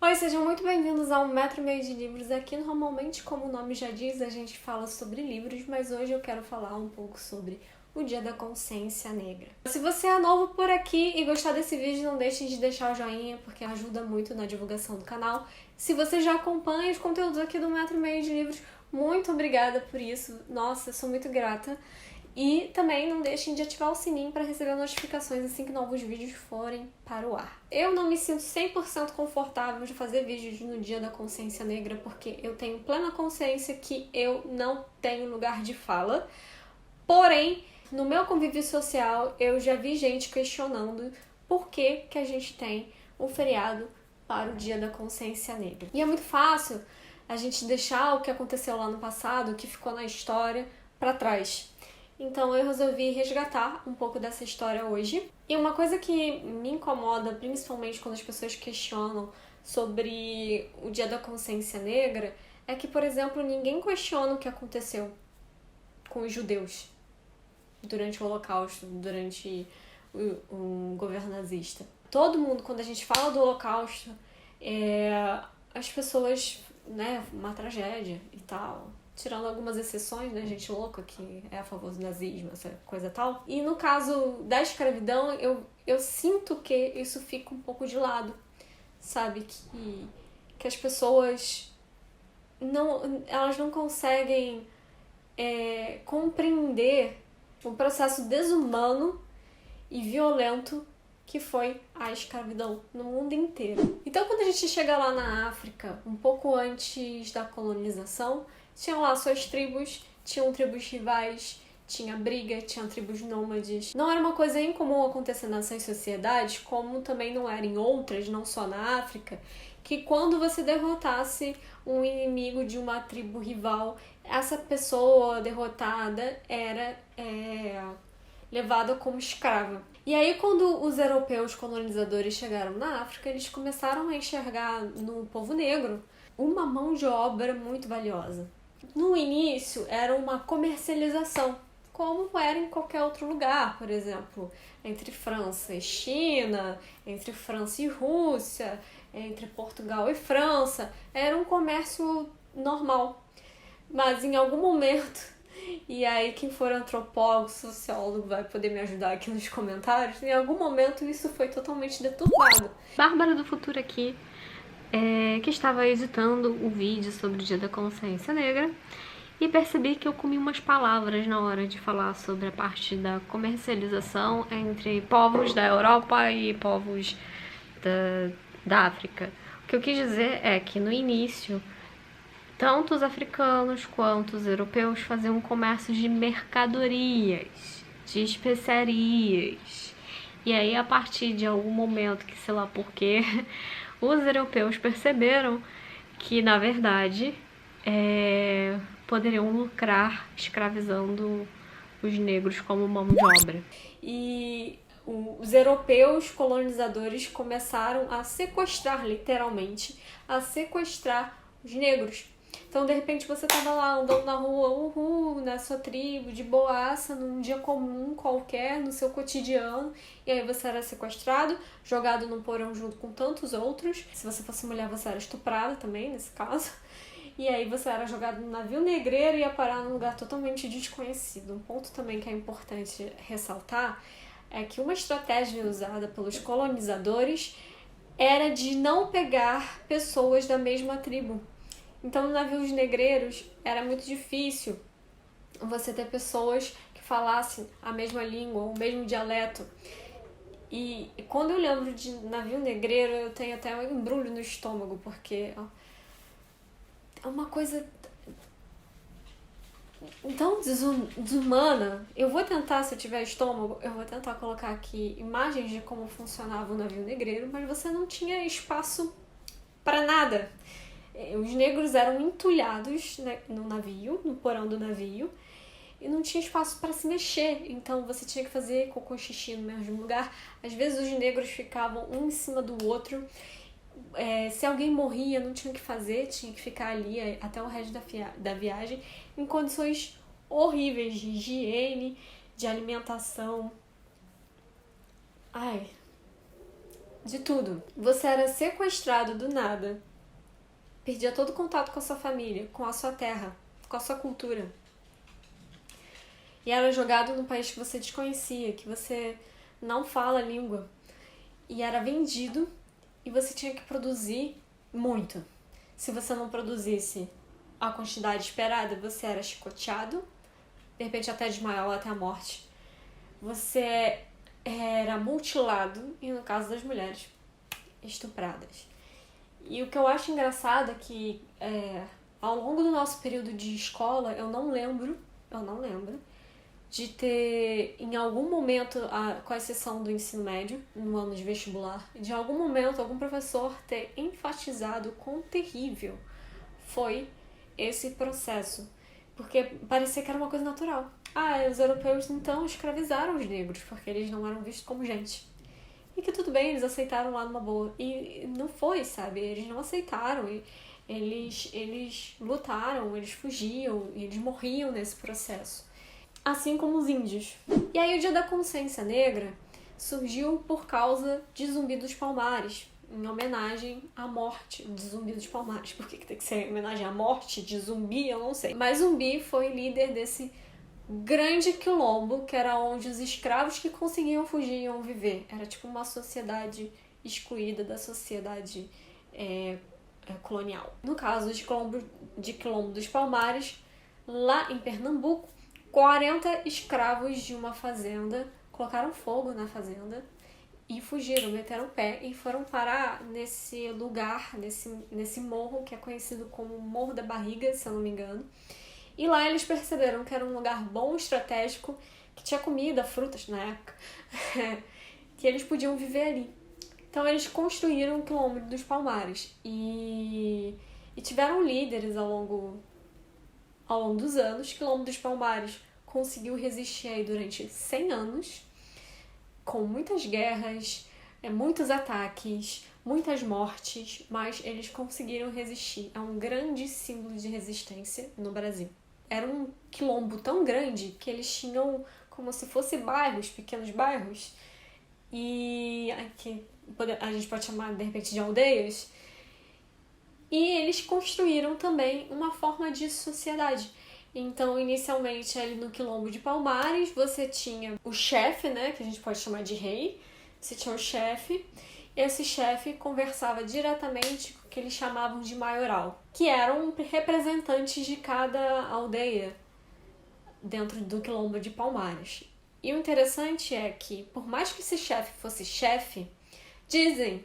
Oi, sejam muito bem-vindos a 1,5 metro de livros. Aqui, normalmente, como o nome já diz, a gente fala sobre livros, mas hoje eu quero falar um pouco sobre o Dia da Consciência Negra. Se você é novo por aqui e gostar desse vídeo, não deixe de deixar o joinha, porque ajuda muito na divulgação do canal. Se você já acompanha os conteúdos aqui do 1,5 metro de livros, muito obrigada por isso. Nossa, eu sou muito grata. E também não deixem de ativar o sininho para receber notificações assim que novos vídeos forem para o ar. Eu não me sinto 100% confortável de fazer vídeos no Dia da Consciência Negra porque eu tenho plena consciência que eu não tenho lugar de fala. Porém, no meu convívio social, eu já vi gente questionando por que a gente tem um feriado para o Dia da Consciência Negra. E é muito fácil a gente deixar o que aconteceu lá no passado, o que ficou na história, para trás. Então eu resolvi resgatar um pouco dessa história hoje. E uma coisa que me incomoda, principalmente quando as pessoas questionam sobre o Dia da Consciência Negra, é que, por exemplo, ninguém questiona o que aconteceu com os judeus durante o Holocausto, durante o governo nazista. Todo mundo, quando a gente fala do Holocausto, as pessoas, né, uma tragédia e tal. Tirando algumas exceções, né, gente louca que é a favor do nazismo, essa coisa e tal. E no caso da escravidão, eu sinto que isso fica um pouco de lado, sabe? Que as pessoas elas não conseguem compreender o processo desumano e violento que foi a escravidão no mundo inteiro. Então, quando a gente chega lá na África, um pouco antes da colonização, tinham lá suas tribos, tinham tribos rivais, tinha briga, tinha tribos nômades. Não era uma coisa incomum acontecer nessas sociedades, como também não era em outras, não só na África, que quando você derrotasse um inimigo de uma tribo rival, essa pessoa derrotada era levada como escrava. E aí, quando os europeus colonizadores chegaram na África, eles começaram a enxergar no povo negro uma mão de obra muito valiosa. No início, era uma comercialização, como era em qualquer outro lugar, por exemplo, entre França e China, entre França e Rússia, entre Portugal e França. Era um comércio normal. Mas em algum momento, e aí quem for antropólogo, sociólogo vai poder me ajudar aqui nos comentários, em algum momento isso foi totalmente deturpado. Bárbara do Futuro aqui, que estava editando o vídeo sobre o Dia da Consciência Negra e percebi que eu comi umas palavras na hora de falar sobre a parte da comercialização entre povos da Europa e povos da África. O que eu quis dizer é que no início, tanto os africanos quanto os europeus faziam um comércio de mercadorias, de especiarias. E aí, a partir de algum momento, que sei lá porquê, os europeus perceberam que, na verdade, poderiam lucrar escravizando os negros como mão de obra. E os europeus colonizadores começaram a sequestrar, literalmente, a sequestrar os negros. Então, de repente, você tava lá andando na rua, na sua tribo, de boaça, num dia comum qualquer, no seu cotidiano, e aí você era sequestrado, jogado num porão junto com tantos outros. Se você fosse mulher, você era estuprada também, nesse caso. E aí você era jogado num navio negreiro e ia parar num lugar totalmente desconhecido. Um ponto também que é importante ressaltar é que uma estratégia usada pelos colonizadores era de não pegar pessoas da mesma tribo. Então, nos navios negreiros, era muito difícil você ter pessoas que falassem a mesma língua, o mesmo dialeto. E quando eu lembro de navio negreiro, eu tenho até um embrulho no estômago, porque é uma coisa tão desumana. Eu vou tentar, se eu tiver estômago, eu vou tentar colocar aqui imagens de como funcionava o navio negreiro, mas você não tinha espaço para nada. Os negros eram entulhados, né, no navio, no porão do navio, e não tinha espaço para se mexer. Então você tinha que fazer cocô, xixi no mesmo lugar. Às vezes os negros ficavam um em cima do outro. Se alguém morria, não tinha o que fazer, tinha que ficar ali até o resto da viagem, em condições horríveis de higiene, de alimentação. Ai, de tudo. Você era sequestrado do nada, perdia todo contato com a sua família, com a sua terra, com a sua cultura. E era jogado num país que você desconhecia, que você não fala a língua. E era vendido e você tinha que produzir muito. Se você não produzisse a quantidade esperada, você era chicoteado, de repente até desmaiar ou até a morte. Você era mutilado e, no caso das mulheres, estupradas. E o que eu acho engraçado é que ao longo do nosso período de escola, eu não lembro de ter, em algum momento, com exceção do ensino médio, no ano de vestibular, de algum momento, algum professor ter enfatizado quão terrível foi esse processo. Porque parecia que era uma coisa natural. Os europeus então escravizaram os negros, porque eles não eram vistos como gente. E que tudo bem, eles aceitaram lá numa boa. E não foi, sabe? Eles não aceitaram. Eles lutaram, eles fugiam, eles morriam nesse processo. Assim como os índios. E aí o Dia da Consciência Negra surgiu por causa de Zumbi dos Palmares, em homenagem à morte de Zumbi dos Palmares. Por que tem que ser em homenagem à morte de Zumbi? Eu não sei. Mas Zumbi foi líder desse grande quilombo, que era onde os escravos que conseguiam fugir iam viver. Era tipo uma sociedade excluída da sociedade colonial. No caso de Quilombo dos Palmares, lá em Pernambuco, 40 escravos de uma fazenda colocaram fogo na fazenda e fugiram, meteram o pé e foram parar nesse lugar, nesse morro que é conhecido como Morro da Barriga, se eu não me engano. E lá eles perceberam que era um lugar bom, estratégico, que tinha comida, frutas na época, que eles podiam viver ali. Então eles construíram o Quilombo dos Palmares e tiveram líderes ao longo dos anos. Quilombo dos Palmares conseguiu resistir aí durante 100 anos, com muitas guerras, muitos ataques, muitas mortes, mas eles conseguiram resistir. É um grande símbolo de resistência no Brasil. Era um quilombo tão grande que eles tinham como se fossem bairros, pequenos bairros, e aqui a gente pode chamar de repente de aldeias, e eles construíram também uma forma de sociedade. Então, inicialmente, ali no Quilombo de Palmares, você tinha o chefe, né, que a gente pode chamar de rei. Você tinha o chefe. Esse chefe conversava diretamente com o que eles chamavam de maioral, que eram representantes de cada aldeia dentro do Quilombo de Palmares. E o interessante é que, por mais que esse chefe fosse chefe, dizem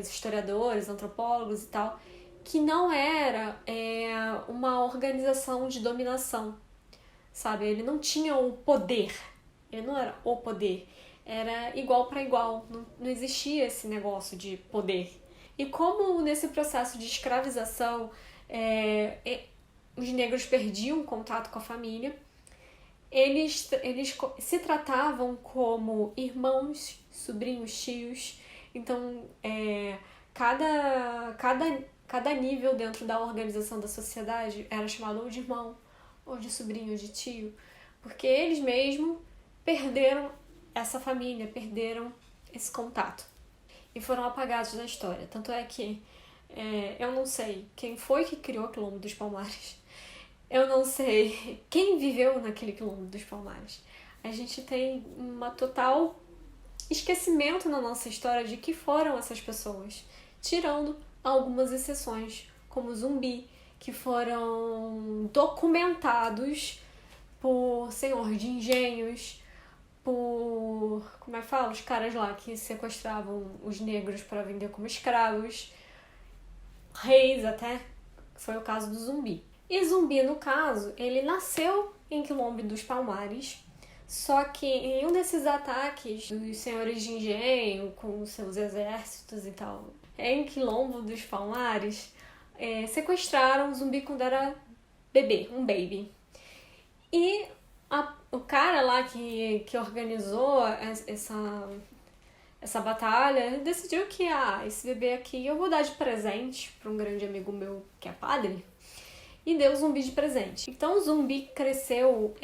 os historiadores, antropólogos e tal, que não era uma organização de dominação, sabe? Ele não tinha o poder, ele não era o poder, era igual para igual, não existia esse negócio de poder. E como nesse processo de escravização os negros perdiam contato com a família, eles se tratavam como irmãos, sobrinhos, tios. Então, cada nível dentro da organização da sociedade era chamado ou de irmão, ou de sobrinho, ou de tio, porque eles mesmos perderam essa família, perderam esse contato e foram apagados da história. Tanto é que eu não sei quem foi que criou o Quilombo dos Palmares, eu não sei quem viveu naquele Quilombo dos Palmares. A gente tem uma total esquecimento na nossa história de que foram essas pessoas, tirando algumas exceções, como Zumbi, que foram documentados por senhor de engenhos, por, como é que fala? Os caras lá que sequestravam os negros para vender como escravos, reis até, foi o caso do Zumbi. E Zumbi, no caso, ele nasceu em Quilombo dos Palmares, só que em um desses ataques dos senhores de engenho com seus exércitos e tal, em Quilombo dos Palmares, sequestraram o Zumbi quando era bebê, um baby. E o cara lá que organizou essa batalha decidiu que esse bebê aqui eu vou dar de presente para um grande amigo meu que é padre, e deu o Zumbi de presente. Então o Zumbi cresceu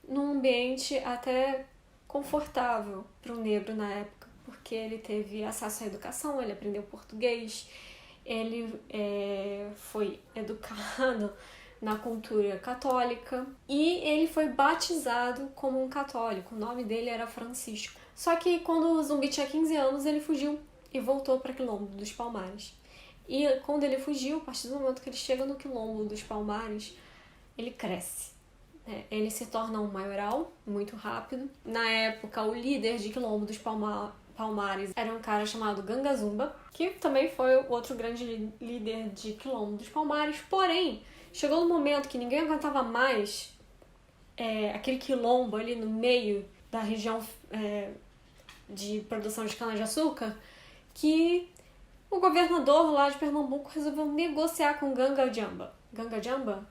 num ambiente até confortável para um negro na época, porque ele teve acesso à educação, ele aprendeu português, ele foi educado na cultura católica e ele foi batizado como um católico. O nome dele era Francisco. Só que quando o Zumbi tinha 15 anos, ele fugiu e voltou para Quilombo dos Palmares. E quando ele fugiu, a partir do momento que ele chega no Quilombo dos Palmares, ele cresce. Ele se torna um maioral muito rápido. Na época, o líder de Quilombo dos Palmares era um cara chamado Ganga Zumba, que também foi outro grande líder de Quilombo dos Palmares. Porém, chegou no momento que ninguém aguentava mais aquele quilombo ali no meio da região de produção de cana-de-açúcar, que o governador lá de Pernambuco resolveu negociar com Ganga Jamba. Ganga Jamba?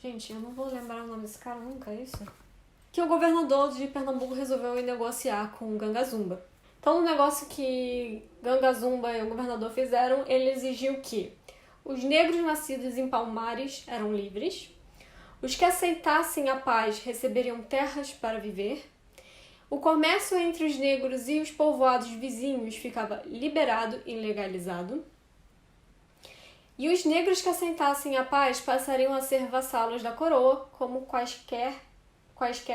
Gente, eu não vou lembrar o nome desse cara nunca, é isso? Que o governador de Pernambuco resolveu ir negociar com Ganga Zumba. Então, o negócio que Ganga Zumba e o governador fizeram, ele exigiu que os negros nascidos em Palmares eram livres, os que aceitassem a paz receberiam terras para viver, o comércio entre os negros e os povoados vizinhos ficava liberado e legalizado, e os negros que aceitassem a paz passariam a ser vassalos da coroa, como quaisquer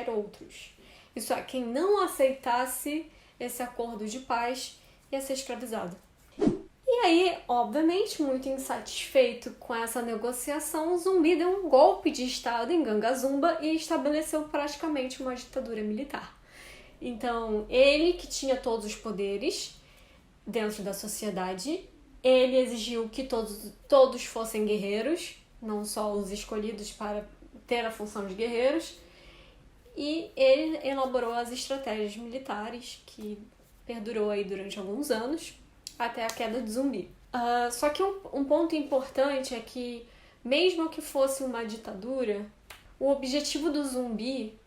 outros. Isso é, quem não aceitasse esse acordo de paz ia ser escravizado. E aí, obviamente, muito insatisfeito com essa negociação, o Zumbi deu um golpe de estado em Ganga Zumba e estabeleceu praticamente uma ditadura militar. Então, ele, que tinha todos os poderes dentro da sociedade, ele exigiu que todos fossem guerreiros, não só os escolhidos para ter a função de guerreiros, e ele elaborou as estratégias militares, que perdurou aí durante alguns anos, até a queda de Zumbi. Só que um ponto importante é que, mesmo que fosse uma ditadura, o objetivo do Zumbi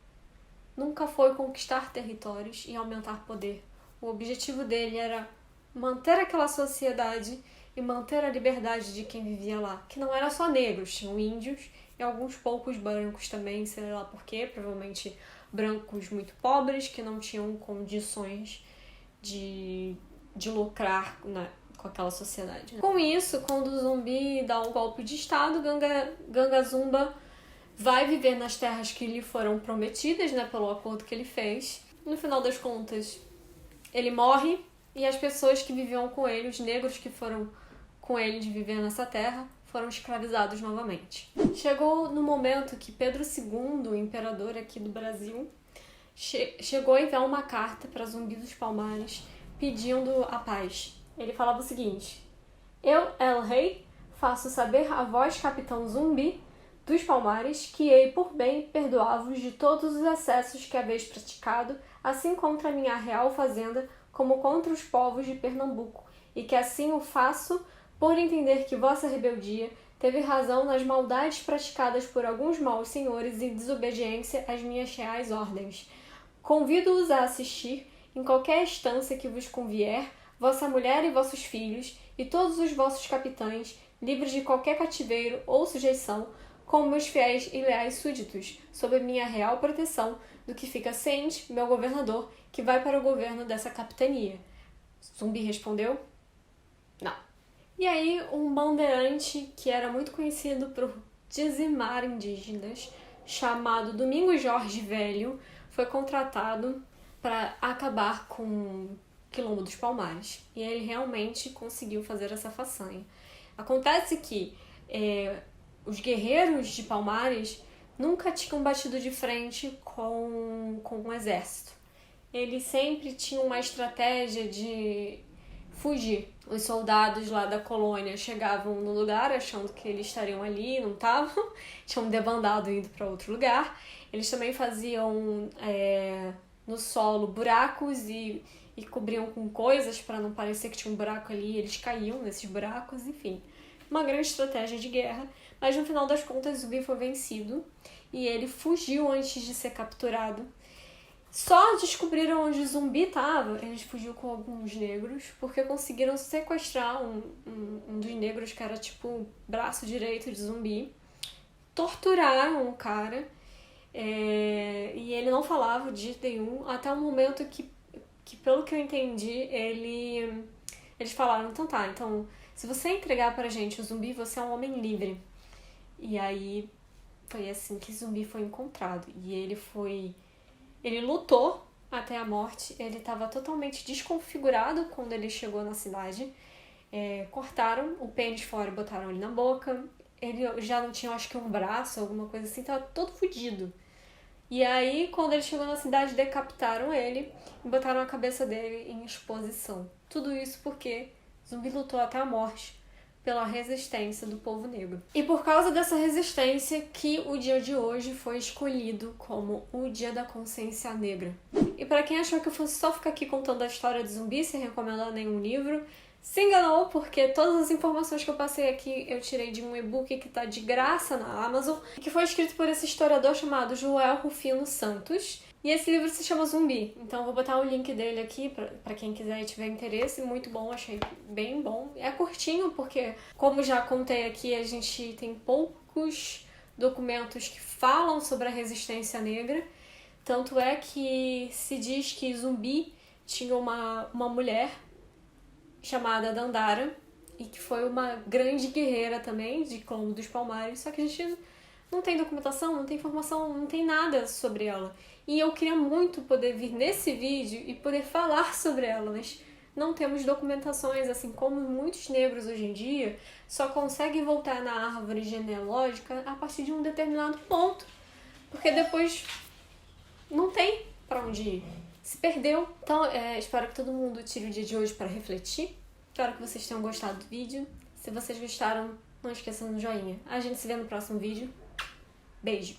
nunca foi conquistar territórios e aumentar poder. O objetivo dele era manter aquela sociedade e manter a liberdade de quem vivia lá, que não era só negros, tinham índios e alguns poucos brancos também, sei lá por quê, provavelmente brancos muito pobres, que não tinham condições de lucrar com aquela sociedade. Com isso, quando o Zumbi dá um golpe de estado, Ganga Zumba vai viver nas terras que lhe foram prometidas, pelo acordo que ele fez. No final das contas, ele morre e as pessoas que viviam com ele, os negros que foram com ele de viver nessa terra, foram escravizados novamente. Chegou no momento que Pedro II, o imperador aqui do Brasil, chegou a enviar uma carta para Zumbi dos Palmares pedindo a paz. Ele falava o seguinte: eu, El Rei, faço saber a vós, capitão Zumbi dos Palmares, que hei por bem perdoar-vos de todos os excessos que haveis praticado, assim contra a minha real fazenda, como contra os povos de Pernambuco, e que assim o faço por entender que vossa rebeldia teve razão nas maldades praticadas por alguns maus senhores em desobediência às minhas reais ordens. Convido-os a assistir, em qualquer estância que vos convier, vossa mulher e vossos filhos, e todos os vossos capitães, livres de qualquer cativeiro ou sujeição, como meus fiéis e leais súditos, sob a minha real proteção, do que fica ciente, meu governador, que vai para o governo dessa capitania. Zumbi respondeu: não. E aí, um bandeirante que era muito conhecido por dizimar indígenas, chamado Domingos Jorge Velho, foi contratado para acabar com o Quilombo dos Palmares. E ele realmente conseguiu fazer essa façanha. Acontece que os guerreiros de Palmares nunca tinham batido de frente com um exército. Eles sempre tinham uma estratégia de fugir. Os soldados lá da colônia chegavam no lugar achando que eles estariam ali, não estavam, tinham debandado indo para outro lugar. Eles também faziam no solo buracos e cobriam com coisas para não parecer que tinha um buraco ali, eles caíam nesses buracos, enfim. Uma grande estratégia de guerra, mas no final das contas Zumbi foi vencido e ele fugiu antes de ser capturado. Só descobriram onde Zumbi estava, ele fugiu com alguns negros, porque conseguiram sequestrar um dos negros que era tipo o braço direito de Zumbi, torturaram o cara, e ele não falava de jeito nenhum, até o momento que que pelo que eu entendi, eles falaram, então tá, então se você entregar pra gente o zumbi, você é um homem livre. E aí foi assim que o zumbi foi encontrado. E ele lutou até a morte, ele estava totalmente desconfigurado quando ele chegou na cidade. Cortaram o pênis fora e botaram ele na boca. Ele já não tinha, acho que um braço, alguma coisa assim, tava todo fodido. E aí, quando ele chegou na cidade, decapitaram ele e botaram a cabeça dele em exposição. Tudo isso porque Zumbi lutou até a morte pela resistência do povo negro. E por causa dessa resistência que o dia de hoje foi escolhido como o Dia da Consciência Negra. E para quem achou que eu fosse só ficar aqui contando a história de Zumbi sem recomendar nenhum livro, se enganou, porque todas as informações que eu passei aqui eu tirei de um e-book que tá de graça na Amazon, que foi escrito por esse historiador chamado Joel Rufino Santos. E esse livro se chama Zumbi, então eu vou botar o link dele aqui pra quem quiser e tiver interesse. Muito bom, achei bem bom. É curtinho porque, como já contei aqui, a gente tem poucos documentos que falam sobre a resistência negra. Tanto é que se diz que Zumbi tinha uma mulher chamada Dandara, e que foi uma grande guerreira também, de Colombo dos Palmares, só que a gente não tem documentação, não tem informação, não tem nada sobre ela. E eu queria muito poder vir nesse vídeo e poder falar sobre ela, mas não temos documentações, assim como muitos negros hoje em dia só conseguem voltar na árvore genealógica a partir de um determinado ponto, porque depois não tem pra onde ir. Se perdeu. Então, espero que todo mundo tire o dia de hoje para refletir. Espero que vocês tenham gostado do vídeo. Se vocês gostaram, não esqueçam do joinha. A gente se vê no próximo vídeo. Beijo!